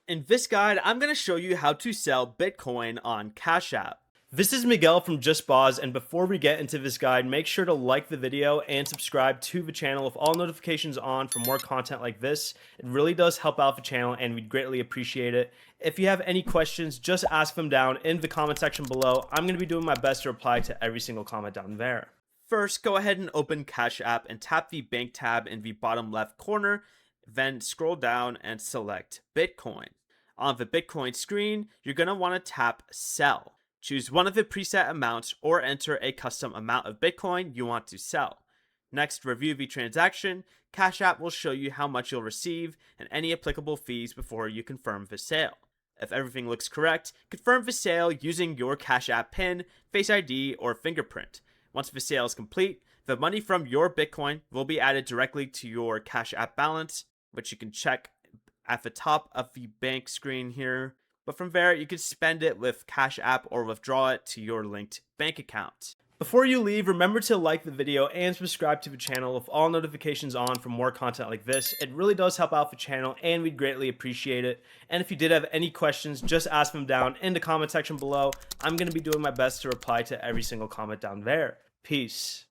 In this guide, I'm going to show you how to sell Bitcoin on Cash App. This is Miguel from Just Boz, and before we get into this guide, make sure to like the video and subscribe to the channel with all notifications on for more content like this. It really does help out the channel and we'd greatly appreciate it. If you have any questions, just ask them down in the comment section below. I'm going to be doing my best to reply to every single comment down there. First, go ahead and open Cash App and tap the bank tab in the bottom left corner. Then scroll down and select Bitcoin. On the Bitcoin screen, you're going to want to tap Sell. Choose one of the preset amounts or enter a custom amount of Bitcoin you want to sell. Next, review the transaction. Cash App will show you how much you'll receive and any applicable fees before you confirm the sale. If everything looks correct, confirm the sale using your Cash App PIN, Face ID, or fingerprint. Once the sale is complete, the money from your Bitcoin will be added directly to your Cash App balance, which you can check at the top of the bank screen here. But from there, you can spend it with Cash App or withdraw it to your linked bank account. Before you leave, remember to like the video and subscribe to the channel with all notifications on for more content like this. It really does help out the channel and we'd greatly appreciate it. And if you did have any questions, just ask them down in the comment section below. I'm going to be doing my best to reply to every single comment down there. Peace.